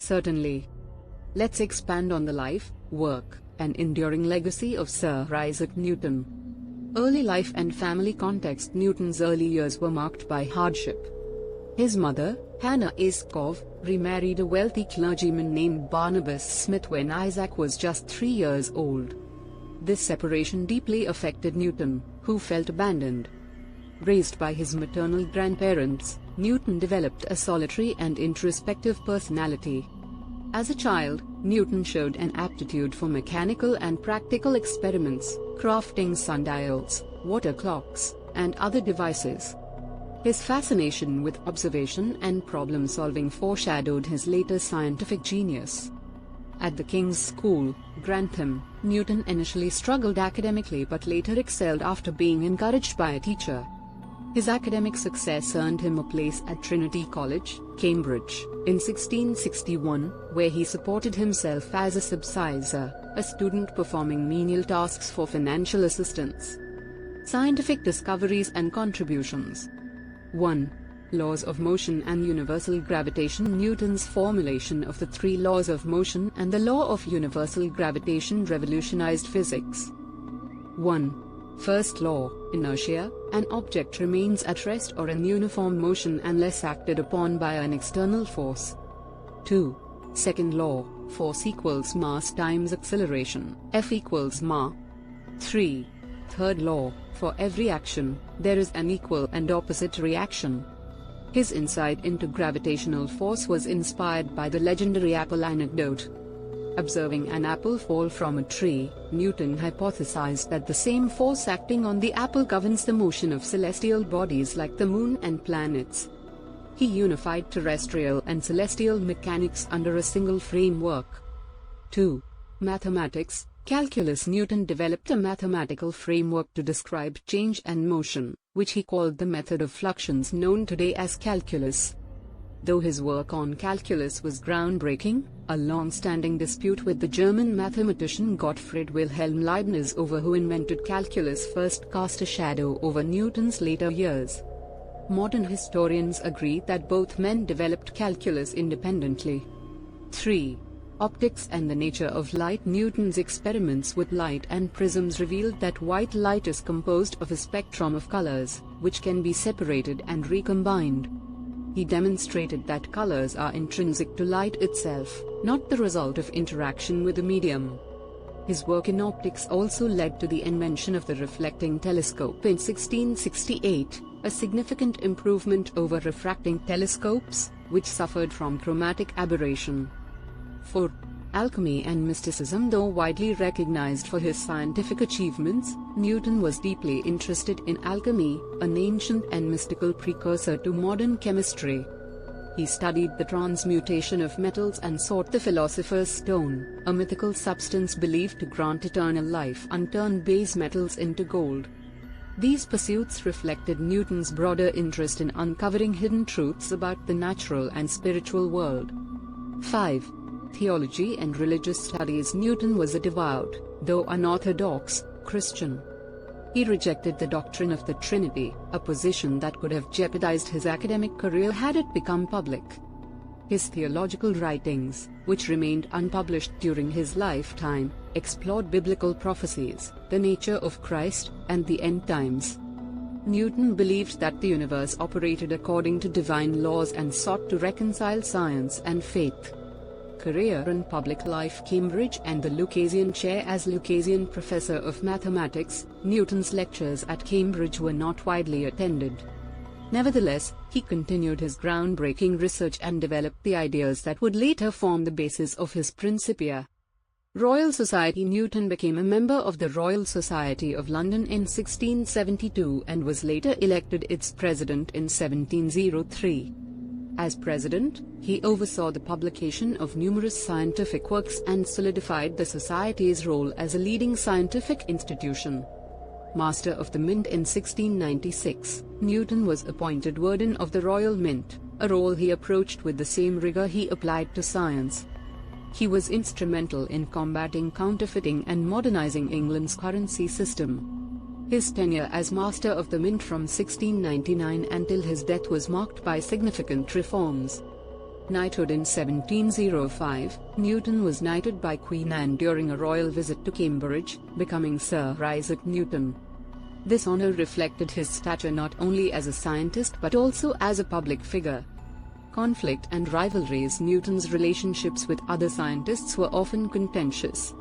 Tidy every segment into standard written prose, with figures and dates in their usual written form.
Certainly. Let's expand on the life, work, and enduring legacy of Sir Isaac Newton. Early life and family context. Newton's early years were marked by hardship. His mother, Hannah Iskov, remarried a wealthy clergyman named Barnabas Smith when Isaac was just 3 years old. This separation deeply affected Newton, who felt abandoned. Raised by his maternal grandparents, Newton developed a solitary and introspective personality. As a child, Newton showed an aptitude for mechanical and practical experiments, crafting sundials, water clocks, and other devices. His fascination with observation and problem-solving foreshadowed his later scientific genius. At the King's School, Grantham, Newton initially struggled academically but later excelled after being encouraged by a teacher. His academic success earned him a place at Trinity College, Cambridge, in 1661, where he supported himself as a subsizar, a student performing menial tasks for financial assistance. Scientific discoveries and contributions. 1. Laws of motion and universal gravitation. Newton's formulation of the 3 laws of motion and the law of universal gravitation revolutionized physics. 1. First law, inertia. An object remains at rest or in uniform motion unless acted upon by an external force. 2. Second law, force equals mass times acceleration, F equals ma. 3. Third law, for every action, there is an equal and opposite reaction. His insight into gravitational force was inspired by the legendary apple anecdote. Observing an apple fall from a tree, Newton hypothesized that the same force acting on the apple governs the motion of celestial bodies like the moon and planets. He unified terrestrial and celestial mechanics under a single framework. 2. Mathematics, calculus. Newton developed a mathematical framework to describe change and motion, which he called the method of fluxions, known today as calculus. Though his work on calculus was groundbreaking, a long-standing dispute with the German mathematician Gottfried Wilhelm Leibniz over who invented calculus first cast a shadow over Newton's later years. Modern historians agree that both men developed calculus independently. 3. Optics and the nature of light. Newton's experiments with light and prisms revealed that white light is composed of a spectrum of colors, which can be separated and recombined. He demonstrated that colors are intrinsic to light itself, not the result of interaction with the medium. His work in optics also led to the invention of the reflecting telescope in 1668, a significant improvement over refracting telescopes, which suffered from chromatic aberration. 4. Alchemy and mysticism. Though widely recognized for his scientific achievements, Newton was deeply interested in alchemy, an ancient and mystical precursor to modern chemistry. He studied the transmutation of metals and sought the philosopher's stone, a mythical substance believed to grant eternal life and turn base metals into gold. These pursuits reflected Newton's broader interest in uncovering hidden truths about the natural and spiritual world. 5. Theology and religious studies. Newton was a devout, though unorthodox, Christian. He rejected the doctrine of the Trinity, a position that could have jeopardized his academic career had it become public. His theological writings, which remained unpublished during his lifetime, explored biblical prophecies, the nature of Christ, and the end times. Newton believed that the universe operated according to divine laws and sought to reconcile science and faith. Career in public life. Cambridge and the Lucasian Chair. As Lucasian Professor of Mathematics, Newton's lectures at Cambridge were not widely attended. Nevertheless, he continued his groundbreaking research and developed the ideas that would later form the basis of his Principia. Royal Society. Newton became a member of the Royal Society of London in 1672 and was later elected its president in 1703. As president, he oversaw the publication of numerous scientific works and solidified the Society's role as a leading scientific institution. Master of the Mint. In 1696, Newton was appointed Warden of the Royal Mint, a role he approached with the same rigor he applied to science. He was instrumental in combating counterfeiting and modernizing England's currency system. His tenure as Master of the Mint from 1699 until his death was marked by significant reforms. Knighthood in 1705, Newton was knighted by Queen Anne during a royal visit to Cambridge, becoming Sir Isaac Newton. This honor reflected his stature not only as a scientist but also as a public figure. Conflict and rivalries. Newton's relationships with other scientists were often contentious.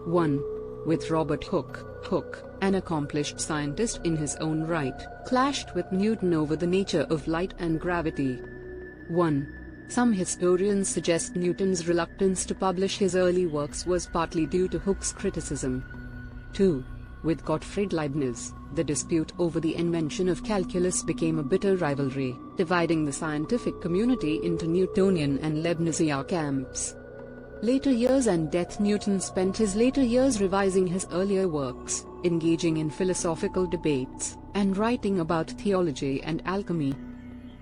1. With Robert Hooke. Hooke, an accomplished scientist in his own right, clashed with Newton over the nature of light and gravity. 1. Some historians suggest Newton's reluctance to publish his early works was partly due to Hooke's criticism. 2. With Gottfried Leibniz, the dispute over the invention of calculus became a bitter rivalry, dividing the scientific community into Newtonian and Leibnizian camps. Later years and death. Newton spent his later years revising his earlier works, engaging in philosophical debates, and writing about theology and alchemy.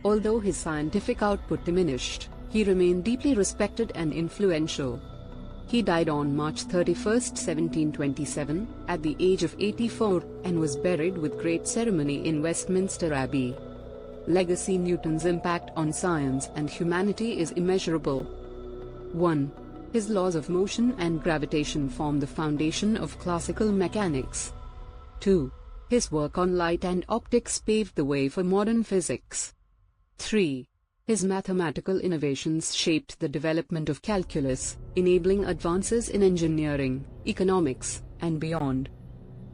Although his scientific output diminished, he remained deeply respected and influential. He died on March 31, 1727, at the age of 84, and was buried with great ceremony in Westminster Abbey. Legacy. Newton's impact on science and humanity is immeasurable. 1. His laws of motion and gravitation form the foundation of classical mechanics. 2. His work on light and optics paved the way for modern physics. 3. His mathematical innovations shaped the development of calculus, enabling advances in engineering, economics, and beyond.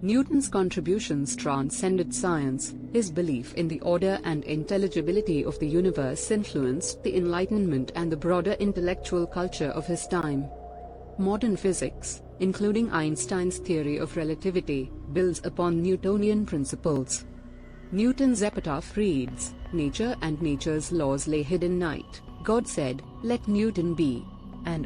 Newton's contributions transcended science. His belief in the order and intelligibility of the universe influenced the Enlightenment and the broader intellectual culture of his time. Modern physics, including Einstein's theory of relativity, builds upon Newtonian principles. Newton's epitaph reads, "Nature and nature's laws lay hid in night. God said, 'Let Newton be.'"